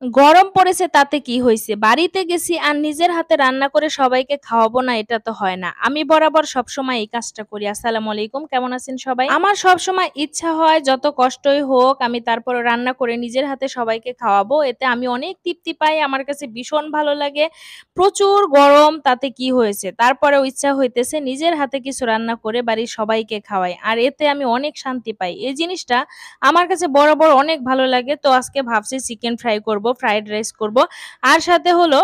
গরম পড়েছে তাতে কি হইছে? বাড়িতে গেছি আর নিজের হাতে রান্না করে সবাইকে খাওয়াবো না এটা তো হয় না। আমি বরাবর সবসময় এই কাজটা করি। আসসালামু আলাইকুম, কেমন আছেন সবাই? আমার সবসময় ইচ্ছা হয় যত কষ্টই হোক আমি তারপরে রান্না করে নিজের হাতে সবাইকে খাওয়াবো। এতে আমি অনেক তৃপ্তি পাই। আমার কাছে ভীষণ ভালো লাগে। প্রচুর গরম তাতে কি হয়েছে? তারপরেও ইচ্ছা হইতেছে নিজের হাতে কিছু রান্না করে বাড়ির সবাইকে খাওয়াই। আর এতে আমি অনেক শান্তি পাই। এই জিনিসটা আমার কাছে বরাবর অনেক ভালো লাগে। তো আজকে ভাবছি চিকেন ফ্রাই করব, ফ্রাইড রাইস করব। আর সাথে হলো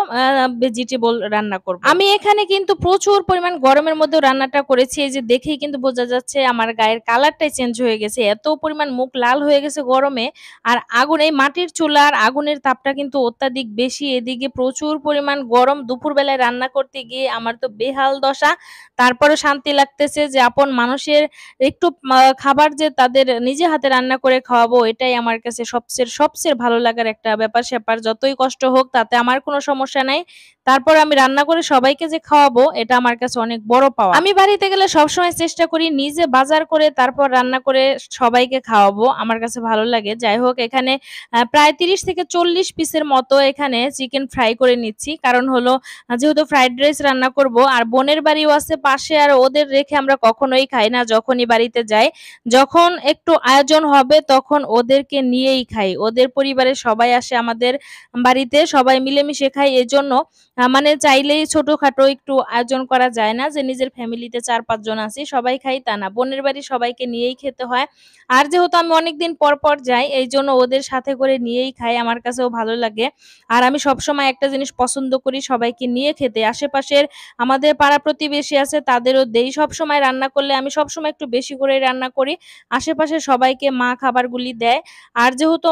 ভেজিটেবল রান্না করব। আমি এখানে কিন্তু প্রচুর পরিমাণ গরমের মধ্যেও রান্নাটা করেছি। এই যে দেখেই কিন্তু বোঝা যাচ্ছে আমার গায়ের কালারটাই চেঞ্জ হয়ে গেছে। এত পরিমাণ মুখ লাল হয়ে গেছে গরমে। আর আগুন এই মাটির চুলার আগুনের তাপটা কিন্তু অত্যাধিক বেশি। এদিকে প্রচুর পরিমাণ গরম। দুপুরবেলায় রান্না করতে গিয়ে আমার তো বেহাল দশা। তারপরেও শান্তি লাগতেছে যে আপন মানুষের একটু খাবার যে তাদের নিজে হাতে রান্না করে খাওয়াবো এটাই আমার কাছে সবচেয়ে ভালো লাগার একটা ব্যাপার-স্যাপার। যতই কষ্ট হোক তাতে আমার কোনো সমস্যা নাই। তারপর আমি রান্না করে সবাইকে যে খাওয়াবো এটা আমার কাছে অনেক বড় পাওয়া। আমি বাড়িতে গেলে সবসময় চেষ্টা করি নিজে বাজার করে তারপর রান্না করে সবাইকে খাওয়াবো। আমার কাছে ভালো লাগে। যাই হোক এখানে প্রায় ৩০ থেকে ৪০ পিসের মতো এখানে চিকেন ফ্রাই করে নিচ্ছি। কারণ হলো যেহেতু ফ্রাইড রাইস রান্না করব আর বোনের বাড়িও আছে পাশে আর ওদের রেখে আমরা কখনোই খাই না যখনই বাড়িতে যাই। যখন একটু আয়োজন হবে তখন ওদেরকে নিয়েই খাই। ওদের পরিবারের সবাই আসে আমাদের বাড়িতে, সবাই মিলেমিশে খাই। এজন্য মানে চাইলেই ছোটখাটো একটু আয়োজন করা যায় না যে নিজের ফ্যামিলিতে ৪-৫ জন আছি সবাই খাই তা না। বোনের বাড়ির সবাইকে নিয়েই খেতে হয়। আর যেহেতু আমি অনেকদিন পর যাই এইজন্য ওদের সাথে করে নিয়েই খাই। আমার কাছেও ভালো লাগে। আর আমি সবসময় একটা জিনিস পছন্দ করি সবাইকে নিয়ে খেতে। আশেপাশের আমাদের পাড়া প্রতিবেশী আছে তাদেরও দেই। সবসময় রান্না করলে আমি সবসময় একটু বেশি করেই রান্না করি। আশেপাশের সবাইকে মা খাবারগুলি দেয়। আর যেহেতু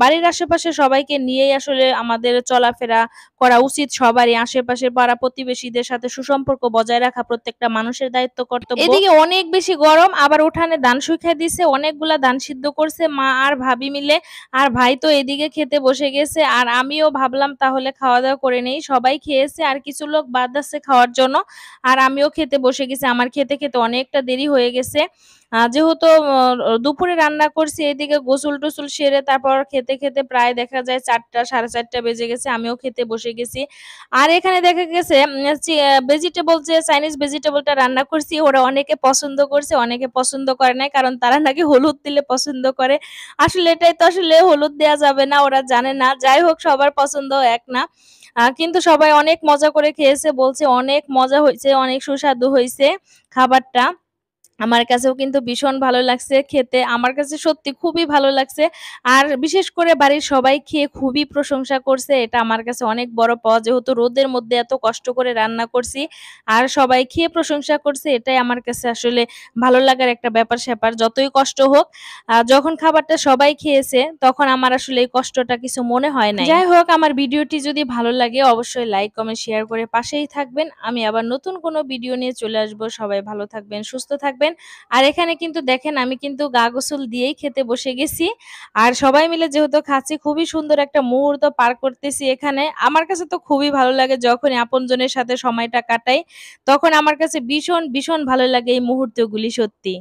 বাড়ির আশেপাশে সবাইকে নিয়েই আসলে আমাদের চলাফেরা করা উচিত সবারই। আশেপাশের পাড়া প্রতিবেশীদের সাথে সুসম্পর্ক বজায় রাখা প্রত্যেকটা মানুষের দায়িত্ব কর্তব্য। এদিকে অনেক বেশি গরম আবার উঠানে ধান শুইখা দিছে। অনেকগুলা ধান সিদ্ধ করছে মা আর ভাবি মিলে। আর ভাই তো এদিকে খেতে বসে গেছে। আর আমিও ভাবলাম তাহলে খাওয়া-দাওয়া করে নেই। সবাই খেয়েছে আর কিছু লোক বাদ আছে খাওয়ার জন্য। আর আমিও খেতে বসে গেছি। আমার খেতে অনেকটা দেরি হয়ে গেছে। যেহেতু দুপুরে রান্না করছি এদিকে গোসল-টোসল সেরে তারপর খেতে প্রায় দেখা যায় ৪টা ৪:৩০ বেজে গেছে। আমিও খেতে বসে গেছি। আর এখানে দেখা গেছে ভেজিটেবল যে চাইনিজ ভেজিটেবলটা রান্না করছি ওরা অনেকে পছন্দ করছে, অনেকে পছন্দ করে নাই। কারণ তারা নাকি হলুদ দিলে পছন্দ করে। আসলে এটাই তো আসলে হলুদ দেয়া যাবে না, ওরা জানে না। যাই হোক সবার পছন্দ এক না। কিন্তু সবাই অনেক মজা করে খেয়েছে, বলছে অনেক মজা হইছে, অনেক সুস্বাদু হইছে খাবারটা। আমার কাছেও কিন্তু ভীষণ ভালো লাগছে খেতে। আমার কাছে সত্যি খুবই ভালো লাগছে। আর বিশেষ করে বাড়ির সবাই খেয়ে খুবই প্রশংসা করছে। এটা আমার কাছে অনেক বড় পাওয়া। যেহেতু রোদের মধ্যে এত কষ্ট করে রান্না করছি। আর সবাই খেয়ে প্রশংসা করছে এটাই আমার কাছে আসলে ভালো লাগার একটা ব্যাপার-স্যাপার। যতই কষ্ট হোক যখন খাবারটা সবাই খেয়েছে তখন আমার আসলে এই কষ্টটা কিছু মনে হয় নাই। যাই হোক আমার ভিডিওটি যদি ভালো লাগে অবশ্যই লাইক, কমেন্ট, শেয়ার করে পাশেই থাকবেন। আমি আবার নতুন কোনো ভিডিও নিয়ে চলে আসবো। সবাই ভালো থাকবেন, সুস্থ থাকবেন। আর এখানে কিন্তু দেখেন আমি কিন্তু গা গোসল দিয়েই খেতে বসে গেছি। আর সবাই মিলে যেহেতু খাচ্ছি খুবই সুন্দর একটা মুহূর্ত পার করতেছি এখানে। আমার কাছে তো খুবই ভালো লাগে যখনই আপনজনের সাথে সময়টা কাটাই। তখন আমার কাছে ভীষণ ভালো লাগে এই মুহূর্তগুলি সত্যি।